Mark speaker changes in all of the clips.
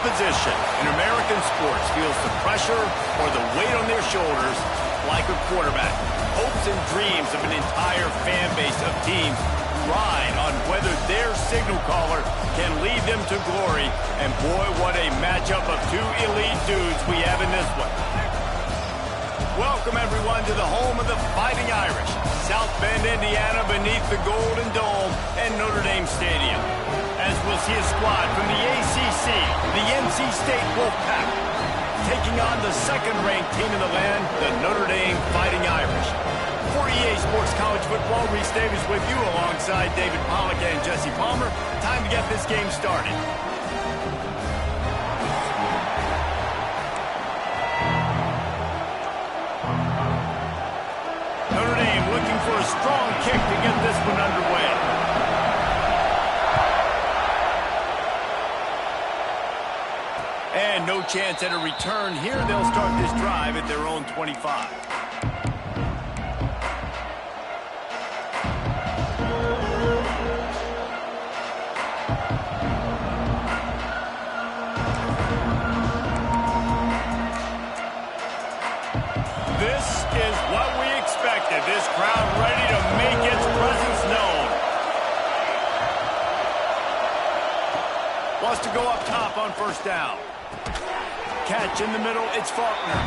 Speaker 1: position in American sports feels the pressure or the weight on their shoulders like a quarterback. Hopes and dreams of an entire fan base of teams ride on whether their signal caller can lead them to glory. And boy, what a matchup of two elite dudes we have in this one. Welcome, everyone, to the home of the Fighting Irish, South Bend, Indiana, beneath the Golden Dome and Notre Dame Stadium. As we'll see a squad from the ACC, the NC State Wolfpack, taking on the second-ranked team in the land, the Notre Dame Fighting Irish. For EA Sports College Football, Reese Davis with you alongside David Pollack and Jesse Palmer. Time to get this game started. Notre Dame looking for a strong kick to get this one underway. And no chance at a return here. They'll start this drive at their own 25. This is what we expected. This crowd ready to make its presence known. Wants to go up top on first down. Catch in the middle, it's Faulkner.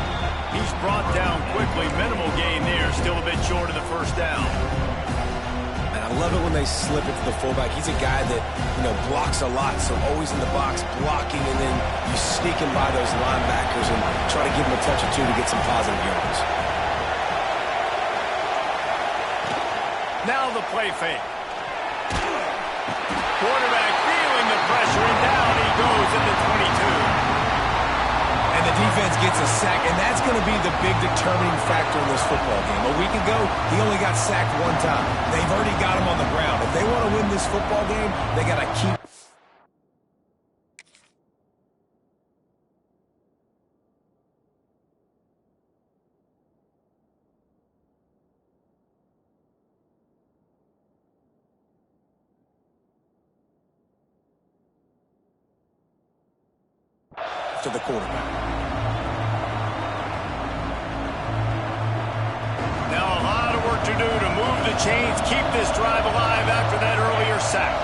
Speaker 1: He's brought down quickly. Minimal gain there, still a bit short of the first down.
Speaker 2: And I love it when they slip it to the fullback. He's a guy that, blocks a lot, so always in the box blocking, and then you sneak him by those linebackers and try to give him a touch or two to get some positive yards.
Speaker 1: Now the play fake. Quarterback feeling the pressure, and down he goes at the 22.
Speaker 2: And the defense gets a sack, and that's going to be the big determining factor in this football game. A week ago, he only got sacked one time. They've already got him on the ground. If they want to win this football game, they got to keep... to the quarterback.
Speaker 1: Now a lot of work to do to move the chains, keep this drive alive after that earlier sack.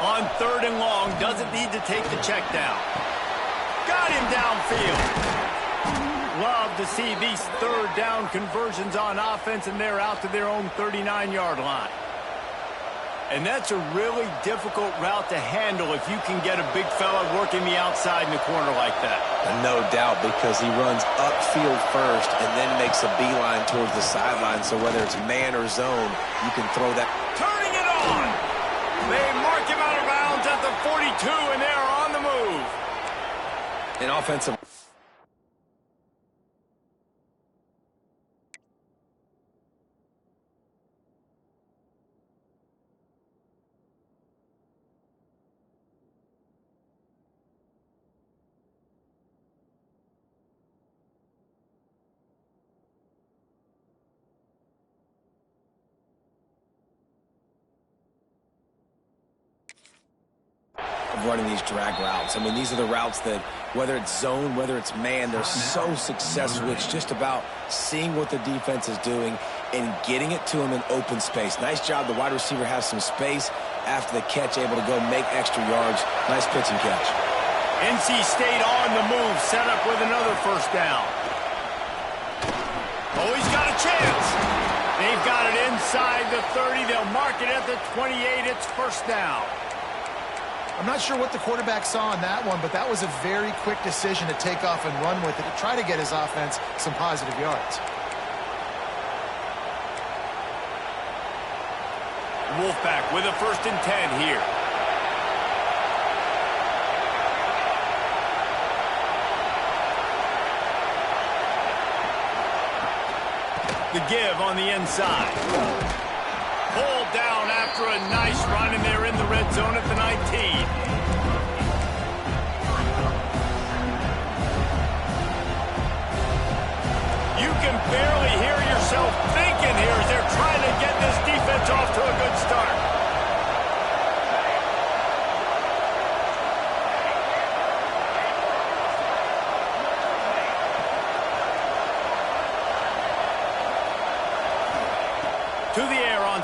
Speaker 1: On third and long, doesn't need to take the check down. Got him downfield. Love to see these third down conversions on offense, and they're out to their own 39-yard line. And that's a really difficult route to handle if you can get a big fella working the outside in the corner like that.
Speaker 2: And no doubt, because he runs upfield first and then makes a beeline towards the sideline. So whether it's man or zone, you can throw that.
Speaker 1: Turning it on. They mark him out of bounds at the 42, and they're on the move.
Speaker 2: An offensive... running these drag routes. I mean, these are the routes that, whether it's zone, whether it's man, they're so successful. It's just about seeing what the defense is doing and getting it to him in open space. Nice job. The wide receiver has some space after the catch, able to go make extra yards. Nice pitch and catch.
Speaker 1: NC State on the move, set up with another first down. Oh, he's got a chance. They've got it inside the 30. They'll mark it at the 28. It's first down.
Speaker 3: I'm not sure what the quarterback saw on that one, but that was a very quick decision to take off and run with it to try to get his offense some positive yards.
Speaker 1: Wolfpack with a 1st and 10 here. The give on the inside. Pulled down after a nice run, and they're in the red zone at the 19.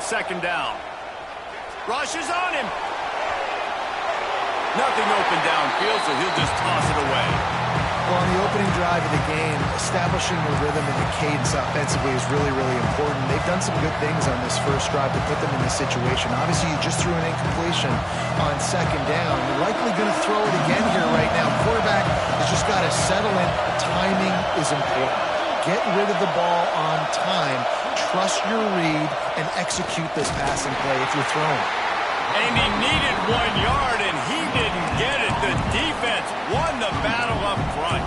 Speaker 1: second down. Rushes on him. Nothing open downfield, so he'll just toss it away.
Speaker 3: Well, on the opening drive of the game, establishing the rhythm and the cadence offensively is really, really important. They've done some good things on this first drive to put them in this situation. Obviously, you just threw an incompletion on second down. You're likely going to throw it again here right now. Quarterback has just got to settle in. Timing is important. Get rid of the ball on time. Trust your read and execute this passing play if you're throwing.
Speaker 1: And he needed 1 yard, and he didn't get it. The defense won the battle up front.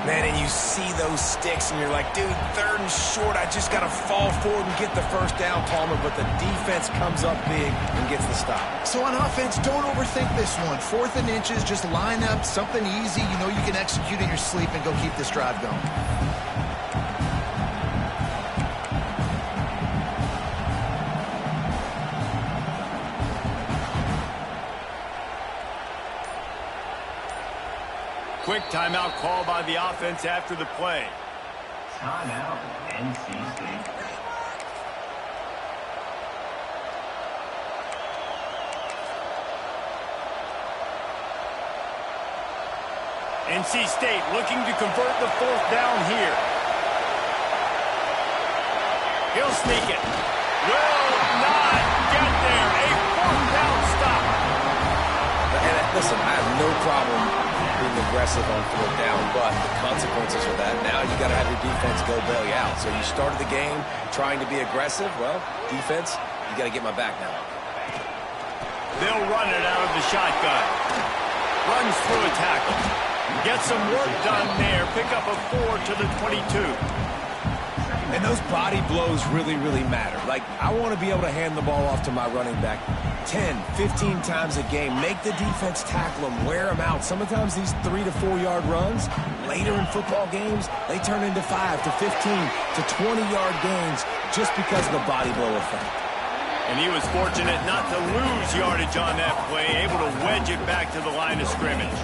Speaker 2: Man, and you see those sticks, and you're like, dude, 3rd and short. I just got to fall forward and get the first down, Palmer. But the defense comes up big and gets the stop.
Speaker 3: So on offense, don't overthink this one. 4th and inches, just line up something easy. You know you can execute in your sleep and go keep this drive going.
Speaker 1: Quick timeout call by the offense after the play.
Speaker 4: Timeout, NC State.
Speaker 1: NC State looking to convert the 4th down here. He'll sneak it. Will not get there. A 4th down stop.
Speaker 2: And listen, I have no problem being aggressive on 4th down, but the consequences of that, now you got to have your defense go bail you out. So you started the game trying to be aggressive. Well, defense, you got to get my back now.
Speaker 1: They'll run it out of the shotgun. Runs through a tackle. Gets some work done there. Pick up a 4 to the 22.
Speaker 2: And those body blows really, really matter. Like, I want to be able to hand the ball off to my running back 10, 15 times a game. Make the defense tackle them, wear them out. Sometimes these 3 to 4 yard runs, later in football games, they turn into 5 to 15 to 20-yard gains just because of the body blow effect.
Speaker 1: And he was fortunate not to lose yardage on that play, able to wedge it back to the line of scrimmage.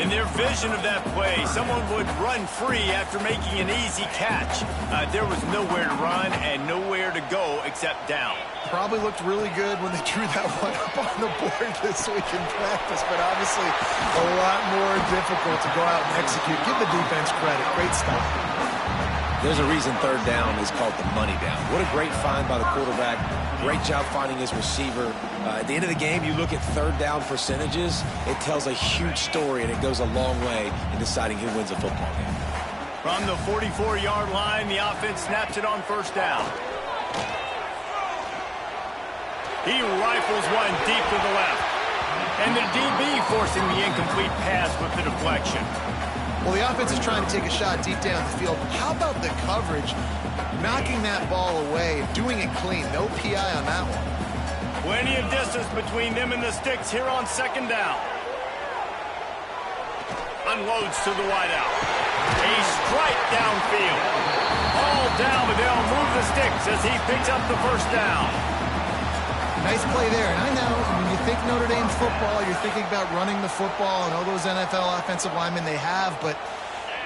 Speaker 1: In their vision of that play, someone would run free after making an easy catch. There was nowhere to run and nowhere to go except down.
Speaker 3: Probably looked really good when they drew that one up on the board this week in practice, but obviously a lot more difficult to go out and execute. Give the defense credit. Great stuff.
Speaker 2: There's a reason 3rd down is called the money down. What a great find by the quarterback. Great job finding his receiver. At the end of the game, you look at 3rd down percentages. It tells a huge story, and it goes a long way in deciding who wins a football game.
Speaker 1: From the 44-yard line, the offense snaps it on 1st down. He rifles one deep to the left. And the DB forcing the incomplete pass with the deflection.
Speaker 3: Well, the offense is trying to take a shot deep down the field. How about the coverage? Knocking that ball away, doing it clean. No PI on that one.
Speaker 1: Plenty of distance between them and the sticks here on 2nd down. Unloads to the wideout. A strike downfield. All down, but they'll move the sticks as he picks up the 1st down.
Speaker 3: Nice play there. And I know when you think Notre Dame football, you're thinking about running the football and all those NFL offensive linemen they have, but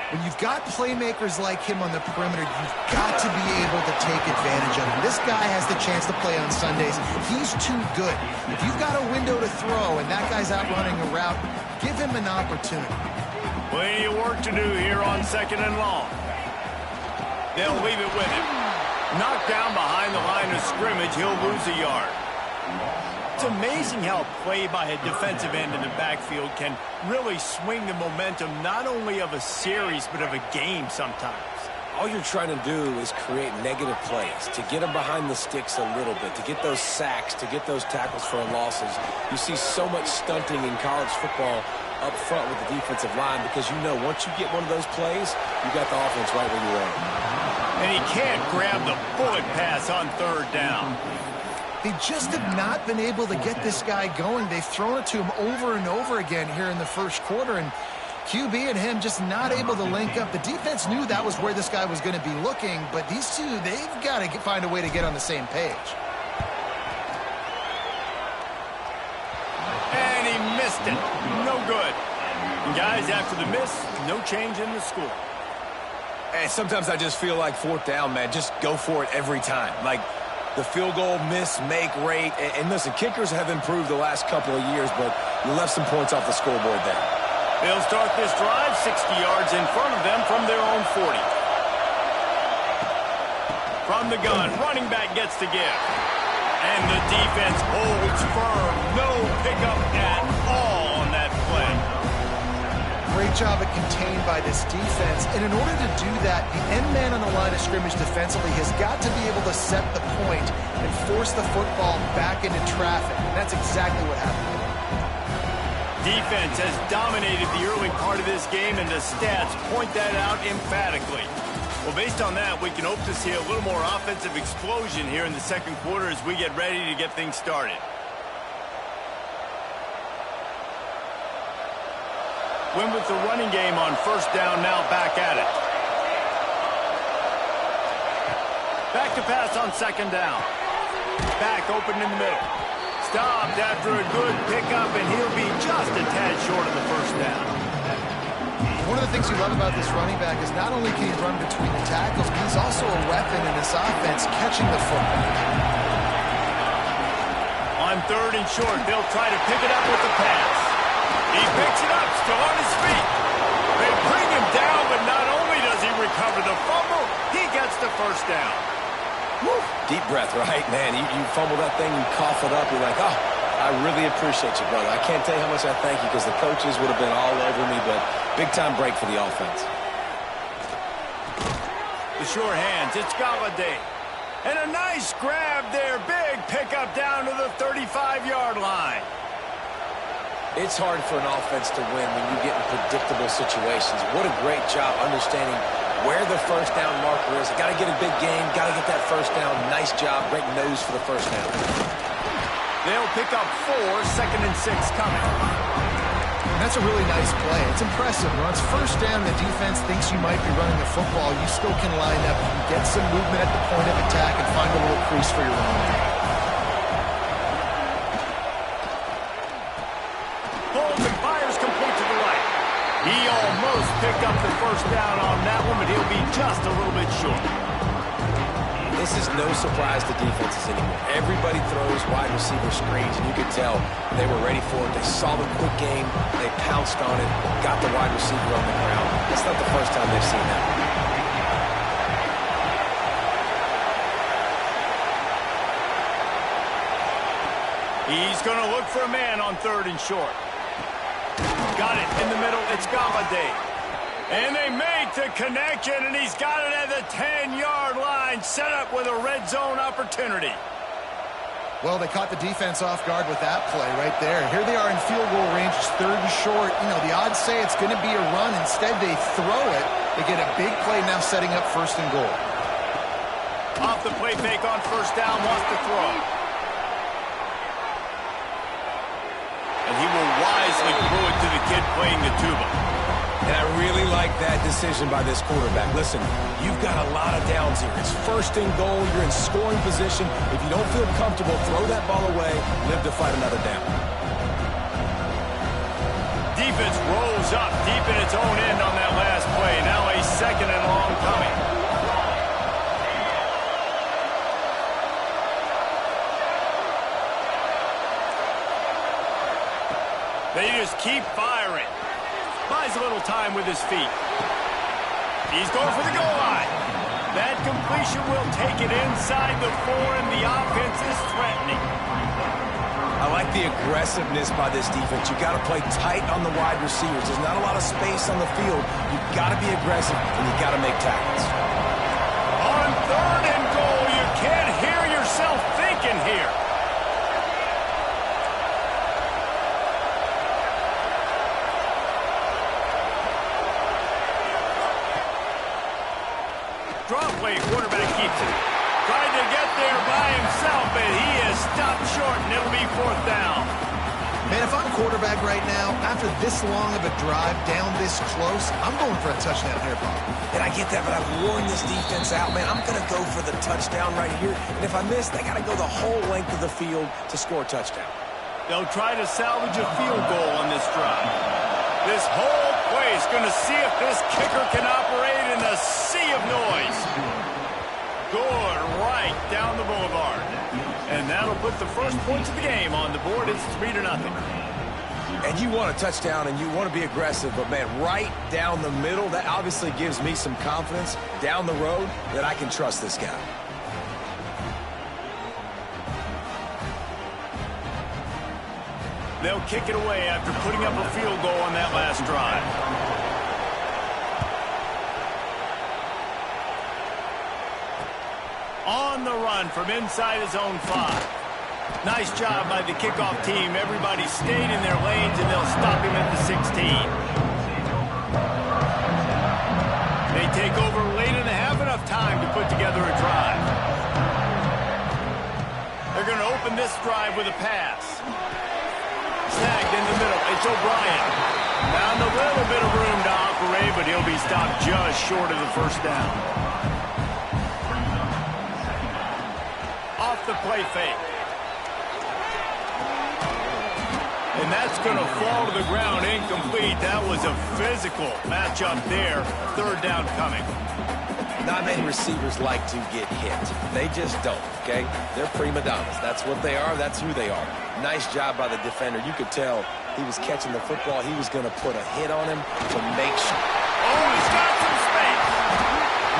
Speaker 3: when you've got playmakers like him on the perimeter, you've got to be able to take advantage of him. This guy has the chance to play on Sundays. He's too good. If you've got a window to throw and that guy's out running a route, give him an opportunity.
Speaker 1: Plenty of work to do here on 2nd and long. They'll leave it with him. Knocked down behind the line of scrimmage, he'll lose a yard. It's amazing how a play by a defensive end in the backfield can really swing the momentum not only of a series but of a game sometimes.
Speaker 2: All you're trying to do is create negative plays, to get them behind the sticks a little bit, to get those sacks, to get those tackles for losses. You see so much stunting in college football up front with the defensive line because you know once you get one of those plays, you got the offense right where you want it.
Speaker 1: And he can't grab the bullet pass on 3rd down.
Speaker 3: They just have not been able to get this guy going. They've thrown it to him over and over again here in the 1st quarter, and QB and him just not able to link up. The defense knew that was where this guy was going to be looking, but these two, they've got to find a way to get on the same page.
Speaker 1: And he missed it. No good. And guys, after the miss, no change in the score.
Speaker 2: And sometimes I just feel like fourth down, man, just go for it every time. Like the field goal miss, make rate. And listen, kickers have improved the last couple of years, but you left some points off the scoreboard there.
Speaker 1: They'll start this drive 60 yards in front of them from their own 40. From the gun, running back gets to give. And the defense holds firm. No pickup at all on that play.
Speaker 3: Great job at contained by this defense. And in order to do that, the end man on the line of scrimmage defensively has got to be able to set the point and force the football back into traffic. And that's exactly what happened.
Speaker 1: Defense has dominated the early part of this game, and the stats point that out emphatically. Well, based on that, we can hope to see a little more offensive explosion here in the second quarter as we get ready to get things started. Win with the running game on first down, now back at it. Back to pass on second down. Back open in the middle. Stopped after a good pickup, and he'll be just a tad short of the first down.
Speaker 3: One of the things you love about this running back is not only can he run between the tackles, but he's also a weapon in this offense catching the football.
Speaker 1: On third and short, they'll try to pick it up with the pass. He picks it up, still on his feet. They bring him down, but not only does he recover the fumble, he gets the first down.
Speaker 2: Woo. Deep breath, right? Man, you fumble that thing, you cough it up, you're like, oh, I really appreciate you, brother. I can't tell you how much I thank you because the coaches would have been all over me, but big-time break for the offense.
Speaker 1: The sure hands, it's Galladay. And a nice grab there. Big pickup down to the 35-yard line.
Speaker 2: It's hard for an offense to win when you get in predictable situations. What a great job understanding where the first down marker is. Got to get a big game, got to get that first down. Nice job, great nose for the first down.
Speaker 1: They'll pick up 4, second and 6 coming.
Speaker 3: And that's a really nice play. It's impressive. When it's first down, the defense thinks you might be running the football. You still can line up and get some movement at the point of attack and find a little crease for your running back.
Speaker 1: Holds and fires complete to the right. He almost picked up the first down on that one, but he'll be just a little bit short.
Speaker 2: This is no surprise to defenses anymore. Everybody throws wide receiver screens, and you could tell they were ready for it. They saw the quick game. They pounced on it, got the wide receiver on the ground. That's not the first time they've seen that.
Speaker 1: He's going to look for a man on third and short. Got it in the middle. It's Galladay. And they make the connection, and he's got it at the 10-yard line, set up with a red zone opportunity.
Speaker 3: Well, they caught the defense off guard with that play right there. Here they are in field goal range, it's third and short. You know, the odds say it's going to be a run. Instead, they throw it. They get a big play now setting up first and goal.
Speaker 1: Off the play fake on first down, wants to throw. And he will wisely throw it to the kid playing the tuba.
Speaker 2: And I really like that decision by this quarterback. Listen, you've got a lot of downs here. It's first and goal. You're in scoring position. If you don't feel comfortable, throw that ball away. Live to fight another down.
Speaker 1: Defense rolls up deep in its own end on that last play. Now a second and long coming. They just keep firing. Buys a little time with his feet. He's going for the goal line. That completion will take it inside the 4, and the offense is threatening.
Speaker 2: I like the aggressiveness by this defense. You've got to play tight on the wide receivers. There's not a lot of space on the field. You've got to be aggressive, and you've got to make tackles.
Speaker 1: On third and goal, you can't hear yourself thinking here. Draw play, quarterback keeps it. Tried to get there by himself, but he is stopped short, and it'll be fourth down.
Speaker 3: Man, if I'm quarterback right now, after this long of a drive down this close, I'm going for a touchdown here, Bob.
Speaker 2: And I get that, but I've worn this defense out, man. I'm going to go for the touchdown right here. And if I miss, they got to go the whole length of the field to score a touchdown.
Speaker 1: They'll try to salvage a field goal on this drive. This whole play is going to see if this kicker can operate in the sea of noise. Good right down the boulevard. And that'll put the first points of the game on the board. It's 3-0.
Speaker 2: And you want a touchdown and you want to be aggressive, but, man, right down the middle, that obviously gives me some confidence down the road that I can trust this guy.
Speaker 1: They'll kick it away after putting up a field goal on that last drive. On the run from inside his own 5. Nice job by the kickoff team. Everybody stayed in their lanes, and they'll stop him at the 16. They take over late in the half, enough time to put together a drive. They're going to open this drive with a pass. Snagged in the middle. It's O'Brien. Found a little bit of room to operate, but he'll be stopped just short of the first down. Off the play fake. And that's going to fall to the ground incomplete. That was a physical matchup there. Third down coming.
Speaker 2: Not many receivers like to get hit. They just don't, okay? They're prima donnas. That's what they are. That's who they are. Nice job by the defender. You could tell he was catching the football. He was going to put a hit on him to make sure.
Speaker 1: Oh, he's got some space.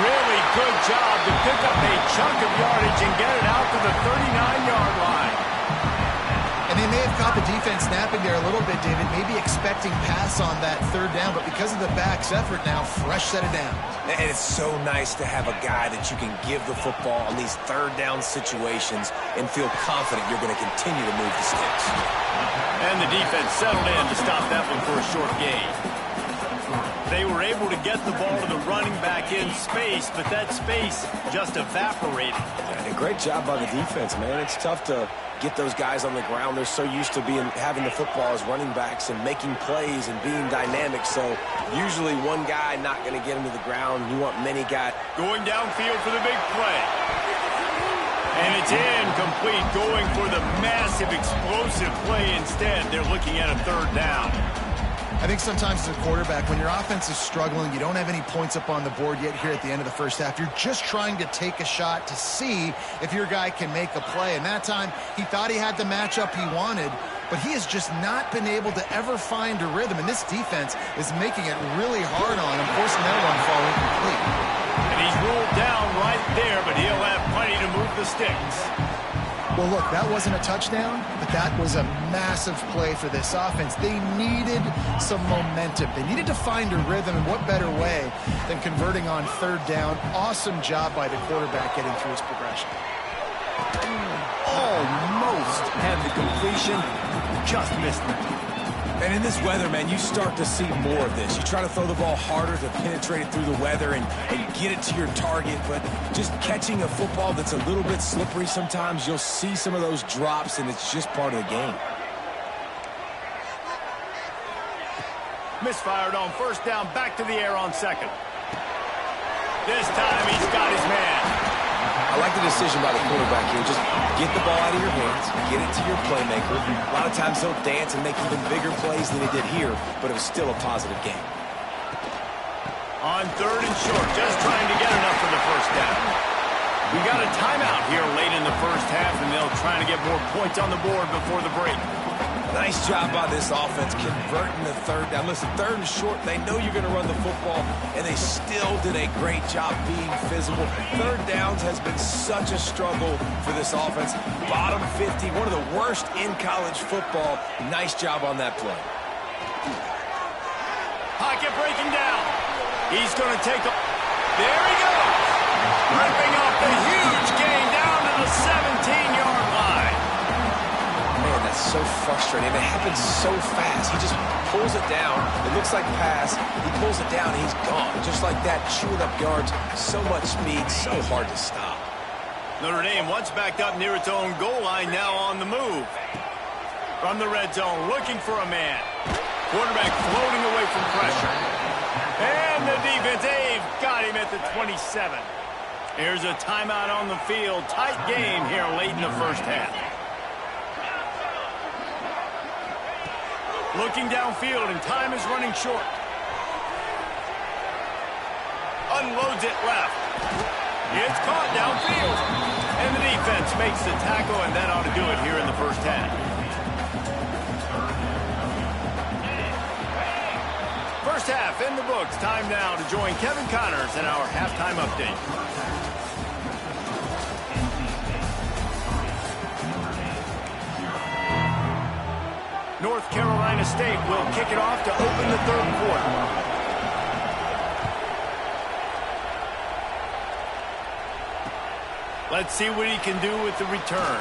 Speaker 1: Really good job to pick up a chunk of yardage and get it out to the 39-yard line.
Speaker 3: And they may have caught the defense snapping there a little bit, David, maybe expecting pass on that third down, but because of the back's effort now, fresh set of downs.
Speaker 2: And it's so nice to have a guy that you can give the football on these third down situations and feel confident you're going to continue to move the sticks.
Speaker 1: And the defense settled in to stop that one for a short gain. They were able to get the ball to the running back in space, but that space just evaporated.
Speaker 2: And a great job by the defense, man. It's tough to get those guys on the ground. They're so used to having the football as running backs and making plays and being dynamic. So usually one guy not going to get him to the ground. You want many guys.
Speaker 1: Going downfield for the big play. And it's incomplete, going for the massive explosive play instead. They're looking at a third down.
Speaker 3: I think sometimes as a quarterback, when your offense is struggling, you don't have any points up on the board yet here at the end of the first half. You're just trying to take a shot to see if your guy can make a play. And that time, he thought he had the matchup he wanted, but he has just not been able to ever find a rhythm. And this defense is making it really hard on him, forcing that one fall incomplete.
Speaker 1: And he's ruled down right there, but he'll have plenty to move the sticks.
Speaker 3: Well, look, that wasn't a touchdown, but that was a massive play for this offense. They needed some momentum. They needed to find a rhythm, and what better way than converting on third down. Awesome job by the quarterback getting through his progression.
Speaker 1: Almost had the completion, just missed it.
Speaker 2: And in this weather, man, you start to see more of this. You try to throw the ball harder to penetrate it through the weather and get it to your target, but just catching a football that's a little bit slippery sometimes, you'll see some of those drops, and it's just part of the game.
Speaker 1: Misfired on first down, back to the air on second. This time he's got his man.
Speaker 2: I like the decision by the quarterback here. Just get the ball out of your hands, get it to your playmaker. A lot of times he'll dance and make even bigger plays than he did here, but it was still a positive game.
Speaker 1: On third and short, just trying to get enough for the first down. We got a timeout here late in the first half, and they'll try to get more points on the board before the break.
Speaker 2: Nice job by this offense converting the third down. Listen, third and short, they know you're going to run the football, and they still did a great job being physical. Third downs has been such a struggle for this offense. Bottom 50, one of the worst in college football. Nice job on that play.
Speaker 1: Pocket breaking down. He's going to take a... There he goes. Ripping up the huge gain down to the 17-yard line.
Speaker 2: Man, that's so frustrating. It happens so fast. He just pulls it down. It looks like pass. He pulls it down, and he's gone. Just like that, chewing up yards. So much speed, so hard to stop.
Speaker 1: Notre Dame once backed up near its own goal line, now on the move. From the red zone, looking for a man. Quarterback floating away from pressure. And the defense, they've got him at the 27. Here's a timeout on the field. Tight game here late in the first half. Looking downfield, and time is running short. unloads it left. It's caught downfield. And the defense makes the tackle, and that ought to do it here in the first half. First half in the books. Time now to join Kevin Connors in our halftime update. North Carolina State will kick it off to open the third quarter. Let's see what he can do with the return.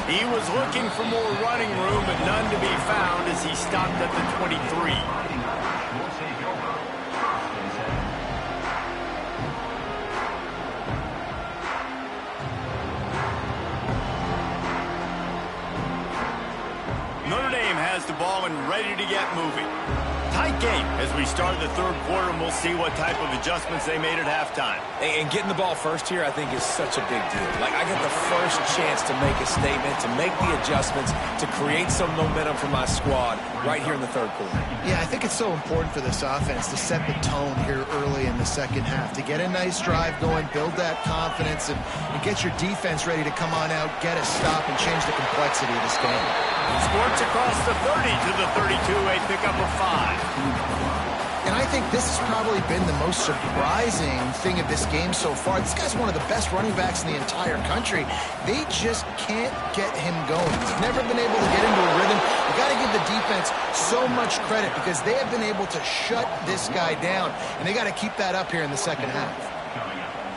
Speaker 1: He was looking for more running room, but none to be found as he stopped at the 23. Notre Dame has the ball and ready to get moving. Tight game as we start the third quarter, and we'll see what type of adjustments they made at halftime.
Speaker 2: And getting the ball first here, I think, is such a big deal. Like, I get the first chance to make a statement, to make the adjustments, to create some momentum for my squad right here in the third quarter.
Speaker 3: Yeah, I think it's so important for this offense to set the tone here early in the second half, to get a nice drive going, build that confidence, and get your defense ready to come on out, get a stop, and change the complexity of this game.
Speaker 1: Sports across the 30 to the 32, a pickup of 5.
Speaker 3: And I think this has probably been the most surprising thing of this game so far. This guy's one of the best running backs in the entire country. They just can't get him going. He's never been able to get into a rhythm. You got to give the defense so much credit because they have been able to shut this guy down, and they got to keep that up here in the second half.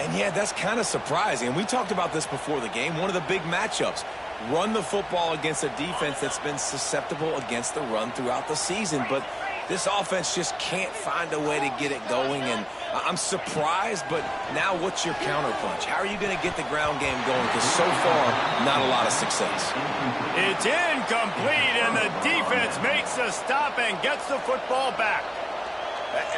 Speaker 2: And yeah, that's kind of surprising. And we talked about this before the game. One of the big matchups. Run the football against a defense that's been susceptible against the run throughout the season. But this offense just can't find a way to get it going. And I'm surprised, but now what's your counterpunch? How are you going to get the ground game going? Because so far, not a lot of success.
Speaker 1: It's incomplete, and the defense makes a stop and gets the football back.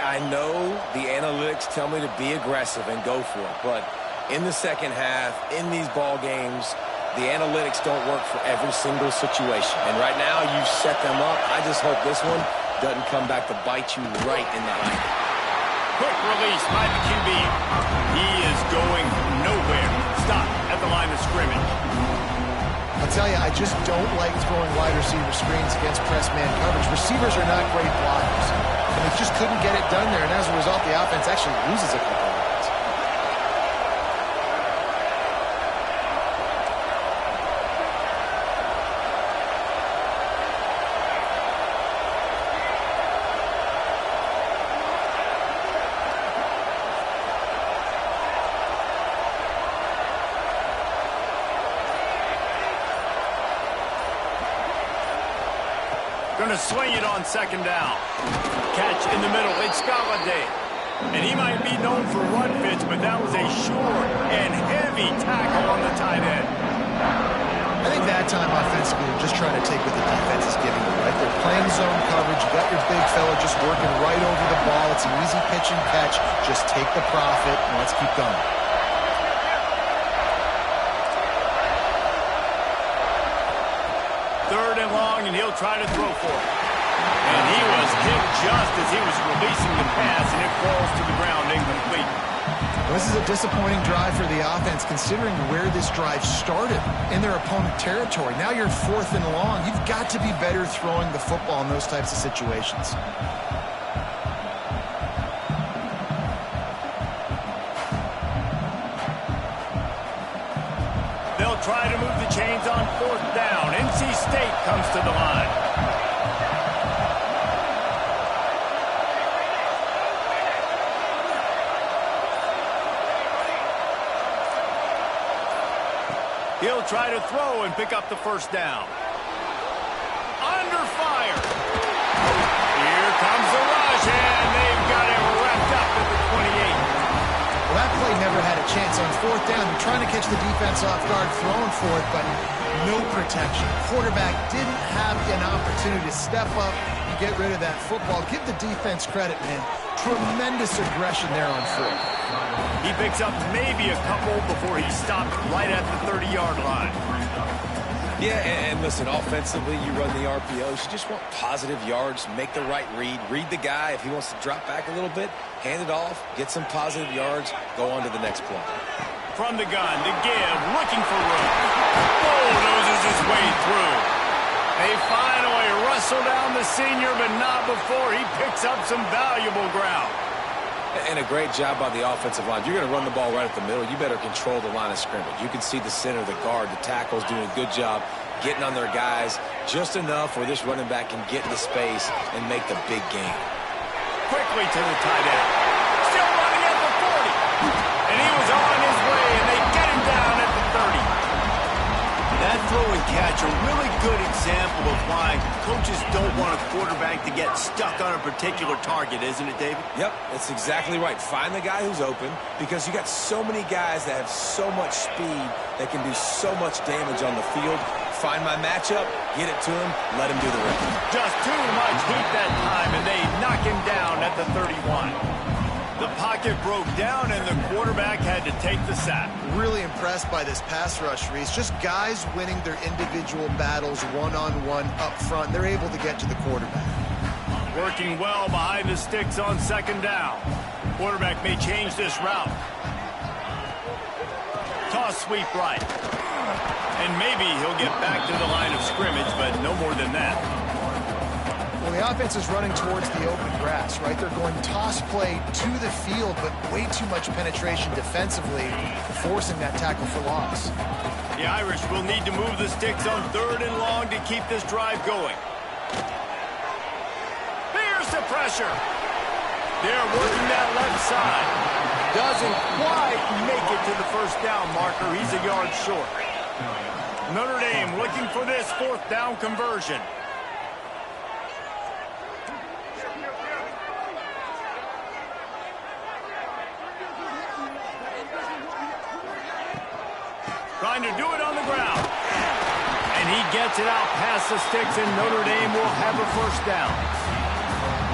Speaker 2: I know the analytics tell me to be aggressive and go for it. But in the second half, in these ball games, the analytics don't work for every single situation. And right now, you've set them up. I just hope this one doesn't come back to bite you right in the eye.
Speaker 1: Quick release by the QB. He is going nowhere. Stop at the line of scrimmage.
Speaker 3: I'll tell you, I just don't like throwing wide receiver screens against press man coverage. Receivers are not great blockers. And they just couldn't get it done there. And as a result, the offense actually loses a couple of yards.
Speaker 1: Going to swing it on second down. Catch in the middle. It's Galladay. And he might be known for run fits, but that was a short and heavy tackle on the tight end.
Speaker 3: I think that time offensively, you're just trying to take what the defense is giving you, right? They're playing zone coverage. You got your big fella just working right over the ball. It's an easy pitch and catch. Just take the profit, and let's keep going.
Speaker 1: Third and long, and he'll try to throw for it. And he was hit just as he was releasing the pass, and it falls to the ground incomplete.
Speaker 3: This is a disappointing drive for the offense, considering where this drive started in their opponent territory. Now you're 4th and long. You've got to be better throwing the football in those types of situations.
Speaker 1: They'll try to move the chains on 4th down. NC State comes to the line. He'll try to throw and pick up the first down. Under fire. Here comes the rush, and they've got him wrapped up at the 28.
Speaker 3: Well, that play never had a chance on 4th down. They're trying to catch the defense off guard, throwing for it, but no protection. Quarterback didn't have an opportunity to step up and get rid of that football. Give the defense credit, man. Tremendous aggression there on 4th.
Speaker 1: He picks up maybe a couple before he stopped right at the 30-yard line.
Speaker 2: Yeah, and listen, offensively, you run the RPOs. You just want positive yards, make the right read the guy. If he wants to drop back a little bit, hand it off, get some positive yards, go on to the next play.
Speaker 1: From the gun, to give, looking for room. Bulldozes his way through. They finally wrestle down the senior, but not before he picks up some valuable ground.
Speaker 2: And a great job by the offensive line. If you're going to run the ball right at the middle, you better control the line of scrimmage. You can see the center, the guard, the tackles doing a good job getting on their guys just enough where this running back can get into space and make the big game.
Speaker 1: Quickly to the tight end. Still running at the 40. And he was on his way, and they get him down at the 30. That throw and catch, a really good example of why coaches don't want a quarterback to get stuck on a particular target, isn't it, David?
Speaker 2: Yep, that's exactly right. Find the guy who's open because you got so many guys that have so much speed that can do so much damage on the field. Find my matchup, get it to him, let him do the rest.
Speaker 1: Just too much heat that time, and they knock him down at the 31. The pocket broke down, and the quarterback had to take the sack.
Speaker 3: Really impressed by this pass rush, Reese. Just guys winning their individual battles one-on-one up front. They're able to get to the quarterback.
Speaker 1: Working well behind the sticks on second down. Quarterback may change this route. Toss sweep right. And maybe he'll get back to the line of scrimmage, but no more than that.
Speaker 3: Well, the offense is running towards the open grass, right? They're going toss play to the field, but way too much penetration defensively, forcing that tackle for loss.
Speaker 1: The Irish will need to move the sticks on 3rd and long to keep this drive going. Here's the pressure. They're working that left side. Doesn't quite make it to the first down marker. He's a yard short. Notre Dame looking for this 4th down conversion. Trying to do it on the ground. And he gets it out past the sticks, and Notre Dame will have a first down.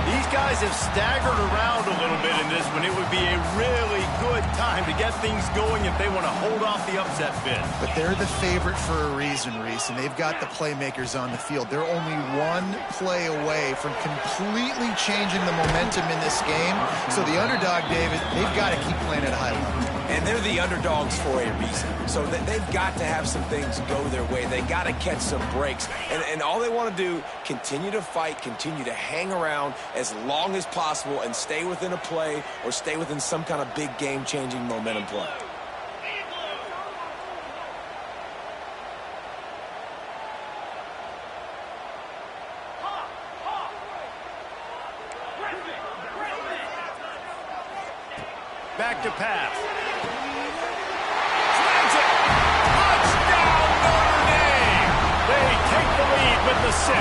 Speaker 1: These guys have staggered around a little bit in this one. It would be a really good time to get things going if they want to hold off the upset bid.
Speaker 3: But they're the favorite for a reason, Reese, and they've got the playmakers on the field. They're only one play away from completely changing the momentum in this game. So the underdog, David, they've got to keep playing at a high level.
Speaker 2: And they're the underdogs for a reason. So they've got to have some things go their way. They got to catch some breaks. And all they want to do, continue to fight, continue to hang around as long as possible and stay within a play or stay within some kind of big game-changing momentum play.
Speaker 1: Back to pass. Slams it. Touchdown, Notre Dame. They take the lead with the 6.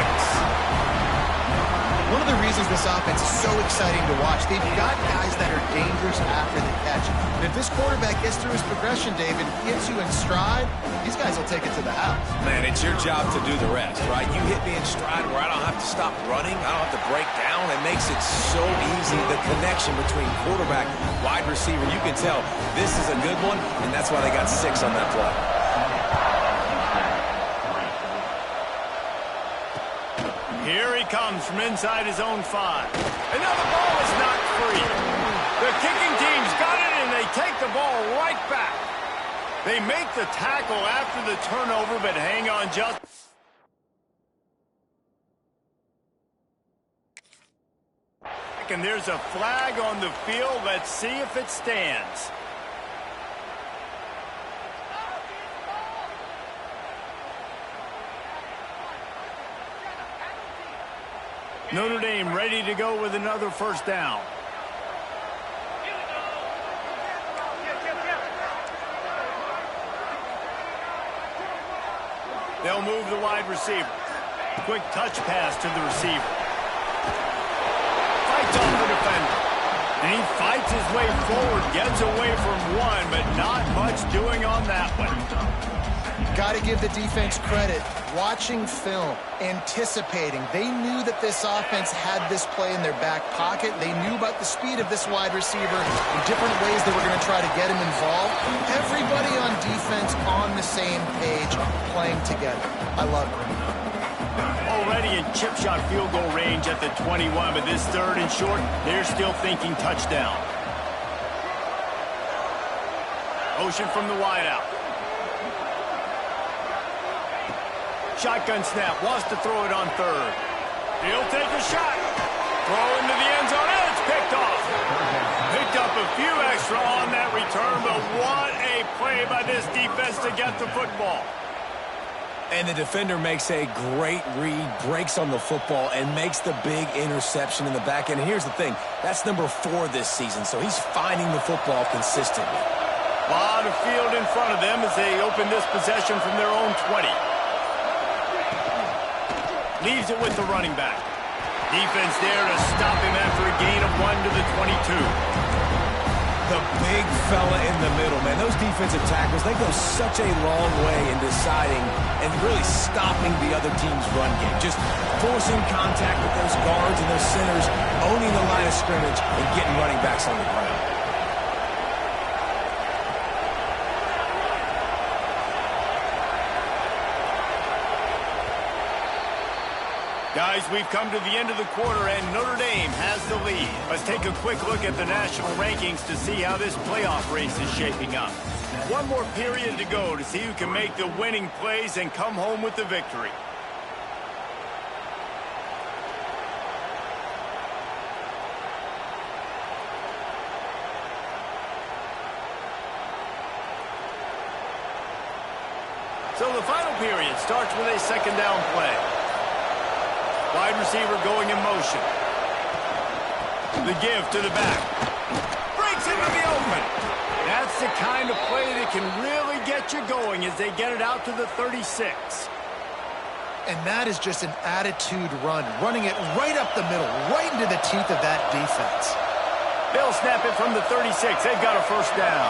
Speaker 3: One of the reasons this offense is so exciting to watch, they've got guys that are dangerous after the catch. And if this quarterback gets through his progression, David, gets you in stride, these guys will take it to the house.
Speaker 2: Man, it's your job to do the rest, right? You hit me in stride where I don't have to stop running. I don't have to break down. It makes it so easy. The connection between quarterback, wide receiver, you can tell this is a good one, and that's why they got 6 on that play.
Speaker 1: Here he comes from inside his own 5. And now the ball is not free. The kicking team's got it, and they take the ball right back. They make the tackle after the turnover, but hang on just... And there's a flag on the field. Let's see if it stands. Notre Dame ready to go with another first down. They'll move the wide receiver. Quick touch pass to the receiver. Fights off the defender. And he fights his way forward, gets away from one, but not much doing on that one.
Speaker 3: Got to give the defense credit. Watching film, anticipating. They knew that this offense had this play in their back pocket. They knew about the speed of this wide receiver and different ways they were going to try to get him involved. Everybody on defense on the same page, playing together. I love it.
Speaker 1: Already in chip shot field goal range at the 21, but this third and short, they're still thinking touchdown. Motion from the wideout. Shotgun snap, wants to throw it on third. He'll take a shot. Throw into the end zone, and it's picked off. Picked up a few extra on that return, but what a play by this defense to get the football.
Speaker 2: And the defender makes a great read, breaks on the football, and makes the big interception in the back end. And here's the thing, that's number 4 this season, so he's finding the football consistently.
Speaker 1: A lot of field in front of them as they open this possession from their own 20. Leaves it with the running back. Defense there to stop him after a gain of 1 to the 22.
Speaker 2: The big fella in the middle, man. Those defensive tackles, they go such a long way in deciding and really stopping the other team's run game. Just forcing contact with those guards and those centers, owning the line of scrimmage, and getting running backs on the ground.
Speaker 1: Guys, we've come to the end of the quarter, and Notre Dame has the lead. Let's take a quick look at the national rankings to see how this playoff race is shaping up. One more period to go to see who can make the winning plays and come home with the victory. So the final period starts with a second down play. Wide receiver going in motion. The give to the back. Breaks into the open. That's the kind of play that can really get you going as they get it out to the 36.
Speaker 3: And that is just an attitude run, running it right up the middle, right into the teeth of that defense.
Speaker 1: They'll snap it from the 36. They've got a first down.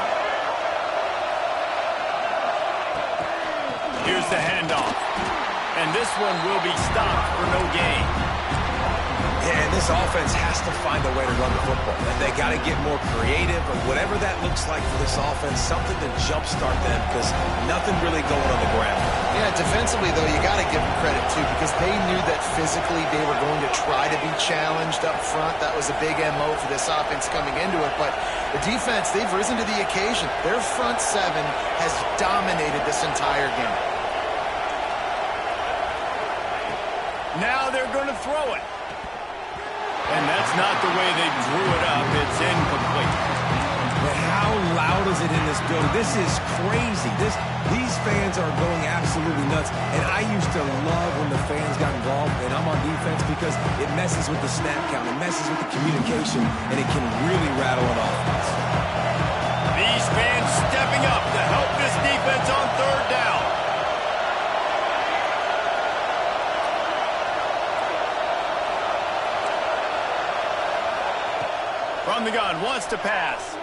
Speaker 1: Here's the handoff. And this one will be stopped for no gain.
Speaker 2: Yeah, and this offense has to find a way to run the football. And they got to get more creative, or whatever that looks like for this offense, something to jumpstart them, because nothing really going on the ground.
Speaker 3: Yeah, defensively, though, you got to give them credit, too, because they knew that physically they were going to try to be challenged up front. That was a big MO for this offense coming into it. But the defense, they've risen to the occasion. Their front 7 has dominated this entire game.
Speaker 1: Now they're going to throw it. And that's not the way they drew it up. It's incomplete.
Speaker 2: But how loud is it in this building? This is crazy. These fans are going absolutely nuts. And I used to love when the fans got involved, and I'm on defense, because it messes with the snap count. It messes with the communication, and it can really rattle an offense.
Speaker 1: These fans stepping up to help this defense on third down. From the gun, wants to pass.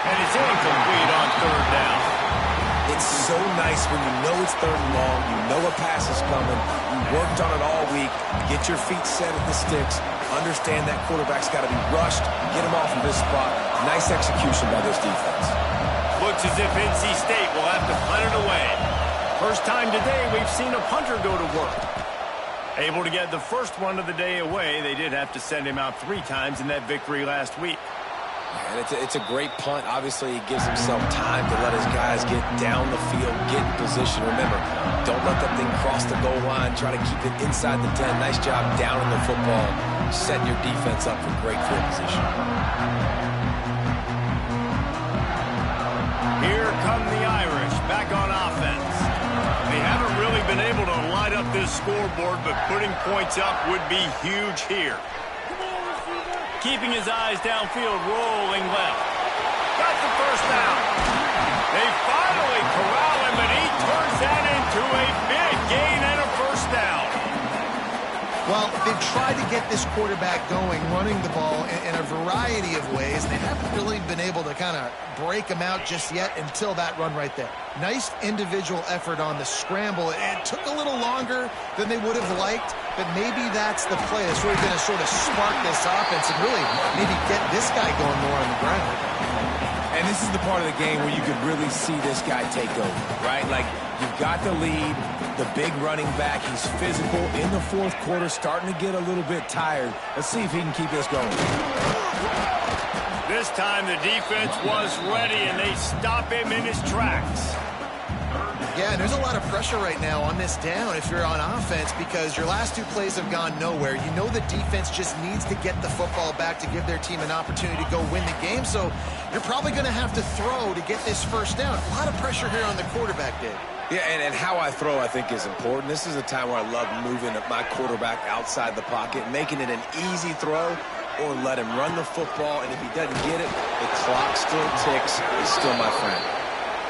Speaker 1: And it's incomplete on third down.
Speaker 2: It's so nice when you know it's third and long, you know a pass is coming, you worked on it all week, get your feet set at the sticks, understand that quarterback's got to be rushed, get him off of his spot. Nice execution by this defense.
Speaker 1: Looks as if NC State will have to punt it away. First time today we've seen a punter go to work. Able to get the first one of the day away. They did have to send him out 3 times in that victory last week.
Speaker 2: And it's a great punt. Obviously, he gives himself time to let his guys get down the field, get in position. Remember, don't let that thing cross the goal line. Try to keep it inside the 10. Nice job down in the football, setting your defense up for great field position.
Speaker 1: Here come the Irish back on offense. They haven't really been able to light up this scoreboard, but putting points up would be huge here. Keeping his eyes downfield, rolling left. Got the first down. They finally corral him, and he turns that into a big gain and a first down.
Speaker 3: Well, they've tried to get this quarterback going, running the ball in a variety of ways. They haven't really been able to kind of break him out just yet until that run right there. Nice individual effort on the scramble. It took a little longer than they would have liked, but maybe that's the play that's really going to sort of spark this offense and really maybe get this guy going more on the ground.
Speaker 2: And this is the part of the game where you could really see this guy take over, right? Like, you've got the lead, the big running back. He's physical in the fourth quarter, starting to get a little bit tired. Let's see if he can keep this going.
Speaker 1: This time the defense was ready, and they stop him in his tracks.
Speaker 3: Yeah, and there's a lot of pressure right now on this down if you're on offense because your last two plays have gone nowhere. You know the defense just needs to get the football back to give their team an opportunity to go win the game, so you're probably going to have to throw to get this first down. A lot of pressure here on the quarterback, Dave.
Speaker 2: Yeah, and how I throw, I think, is important. This is a time where I love moving my quarterback outside the pocket, making it an easy throw, or let him run the football, and if he doesn't get it, the clock still ticks. He's still my friend.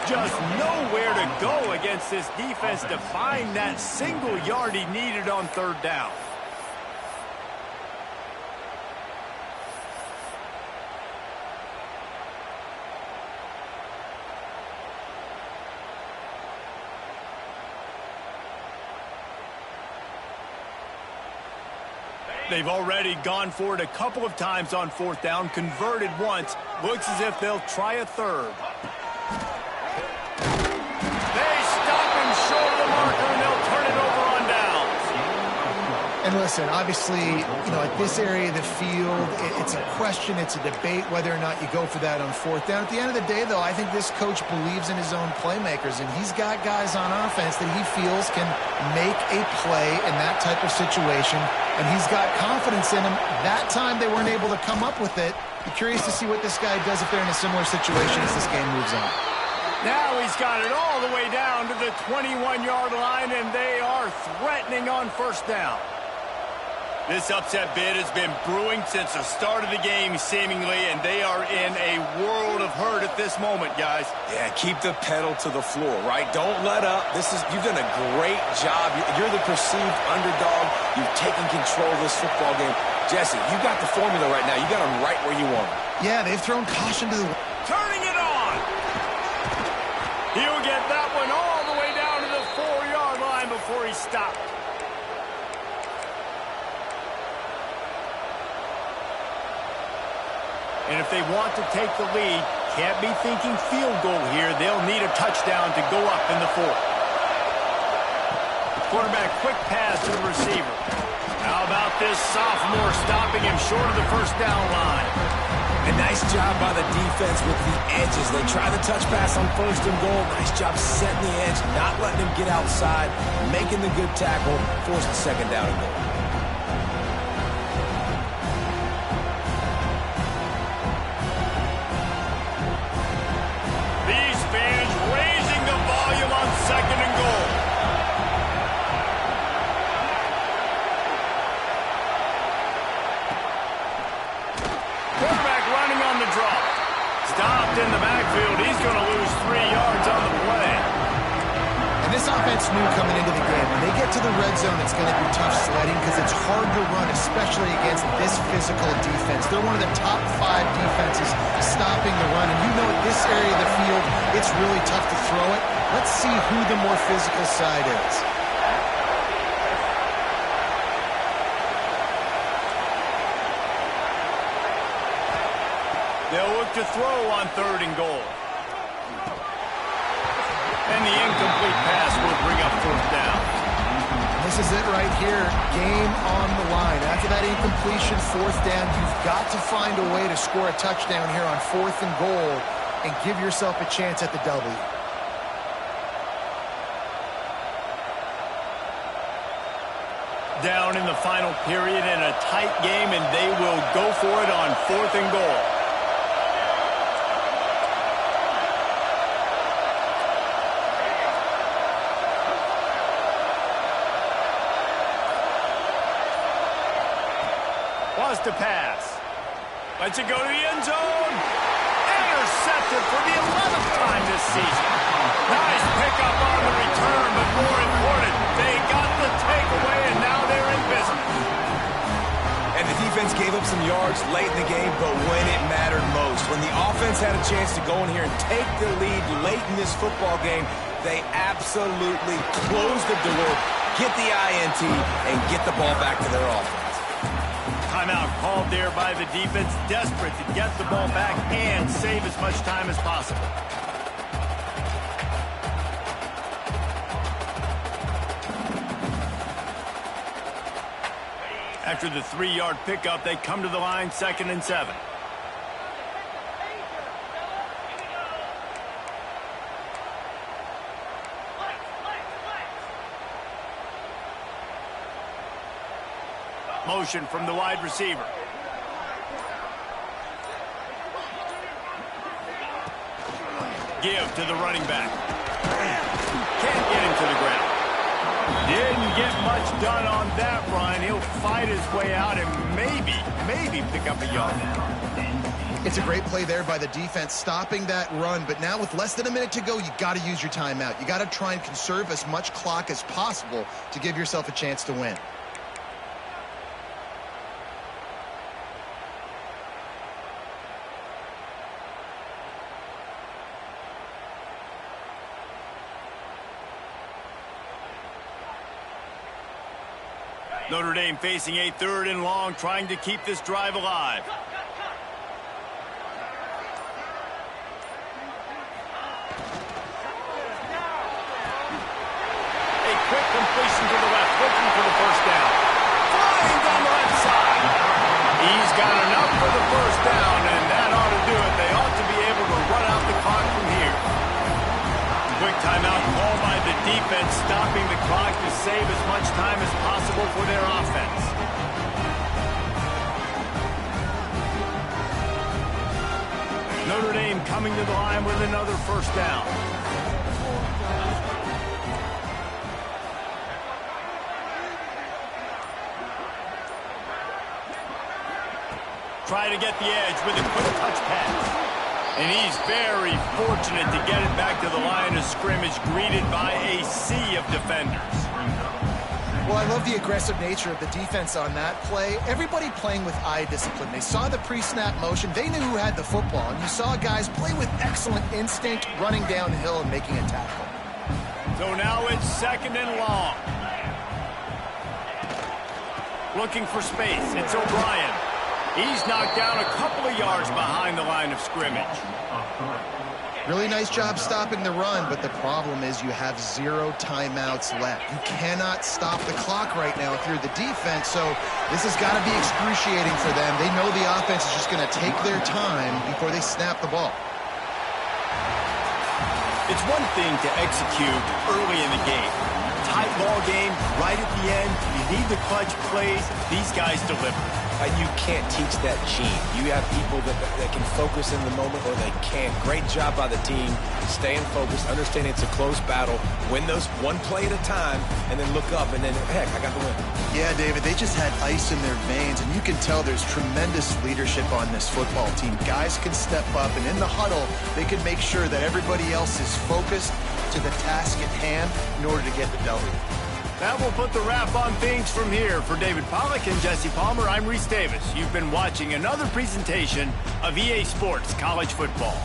Speaker 1: Just nowhere to go against this defense to find that single yard he needed on third down. They've already gone for it a couple of times on fourth down, converted once. Looks as if they'll try a third. They stop him short of the marker, and they'll turn it over on downs.
Speaker 3: And listen, obviously, you know, at this area of the field, it's a question, it's a debate whether or not you go for that on fourth down. At the end of the day, though, I think this coach believes in his own playmakers, and he's got guys on offense that he feels can make a play in that type of situation, and he's got confidence in him. That time they weren't able to come up with it. Be curious to see what this guy does if they're in a similar situation as this game moves on.
Speaker 1: Now he's got it all the way down to the 21-yard line, and they are threatening on first down. This upset bid has been brewing since the start of the game, seemingly, and they are in a world of hurt at this moment, guys.
Speaker 2: Yeah, keep the pedal to the floor, right? Don't let up. You've done a great job. You're the perceived underdog. You've taken control of this football game. Jesse, you got the formula right now. You got them right where you want them.
Speaker 3: Yeah, they've thrown caution to the...
Speaker 1: Turning it on! He'll get that one all the way down to the 4-yard line before he stopped. And if they want to take the lead, can't be thinking field goal here. They'll need a touchdown to go up in the fourth. Quarterback quick pass to the receiver. How about this sophomore stopping him short of the first down line?
Speaker 2: A nice job by the defense with the edges. They try the touch pass on first and goal. Nice job setting the edge, not letting him get outside, making the good tackle, force the second down and goal.
Speaker 1: Second and goal. Quarterback running on the draw. Stopped in the backfield. He's going to lose 3 yards on the play.
Speaker 3: And this offense knew coming into the game, when they get to the red zone, it's going to be tough sledding because it's hard to run, especially against this physical defense. They're one of the top 5 defenses stopping the run. And you know at this area of the field, it's really tough to throw it. Let's see who the more physical side is.
Speaker 1: They'll look to throw on third and goal. And the incomplete pass will bring up fourth down.
Speaker 3: This is it right here. Game on the line. After that incompletion, fourth down, you've got to find a way to score a touchdown here on fourth and goal and give yourself a chance at the W.
Speaker 1: Down in the final period in a tight game, and they will go for it on fourth and goal. Wants to pass. Lets it go to the end zone. Intercepted for the 11th time this season. Nice pickup on the return, but more important, they got the takeaway, and now they're in business.
Speaker 2: And the defense gave up some yards late in the game, but when it mattered most, when the offense had a chance to go in here and take the lead late in this football game, they absolutely closed the door, get the INT, and get the ball back to their offense.
Speaker 1: Timeout called there by the defense, desperate to get the ball back and save as much time as possible. After the 3-yard pickup, they come to the line, 2nd and 7. Motion from the wide receiver. Give to the running back. Can't get him to the ground. Didn't get much done on that run. He'll fight his way out and maybe pick up a yard.
Speaker 3: It's a great play there by the defense, stopping that run. But now with less than a minute to go, you got to use your timeout. You got to try and conserve as much clock as possible to give yourself a chance to win.
Speaker 1: Notre Dame facing a 3rd and long, trying to keep this drive alive. A quick completion to the left, looking for the first down. Flying down the left side. He's got enough for the first down, and that ought to do it. They ought to be able to run out the clock from here. Quick timeout called by the defense, stopping the clock to save as much time as possible for their offense. Notre Dame coming to the line with another first down. Try to get the edge with a quick touch pass. And he's very fortunate to get it back to the line of scrimmage, greeted by a sea of defenders.
Speaker 3: Well, I love the aggressive nature of the defense on that play. Everybody playing with eye discipline. They saw the pre-snap motion. They knew who had the football. And you saw guys play with excellent instinct, running downhill and making a tackle.
Speaker 1: So now it's 2nd and long. Looking for space. It's O'Brien. He's knocked down a couple of yards behind the line of scrimmage.
Speaker 3: Really nice job stopping the run, but the problem is you have 0 timeouts left. You cannot stop the clock right now if you're the defense, so this has got to be excruciating for them. They know the offense is just going to take their time before they snap the ball.
Speaker 1: It's one thing to execute early in the game. Tight ball game, right at the end, you need the clutch plays. These guys deliver.
Speaker 2: You can't teach that gene. You have people that can focus in the moment or they can't. Great job by the team, staying focused, understanding it's a close battle, win those one play at a time, and then look up, and then, heck, I got the win.
Speaker 3: Yeah, David, they just had ice in their veins, and you can tell there's tremendous leadership on this football team. Guys can step up, and in the huddle, they can make sure that everybody else is focused to the task at hand in order to get the W.
Speaker 1: That will put the wrap on things from here. For David Pollack and Jesse Palmer, I'm Reese Davis. You've been watching another presentation of EA Sports College Football.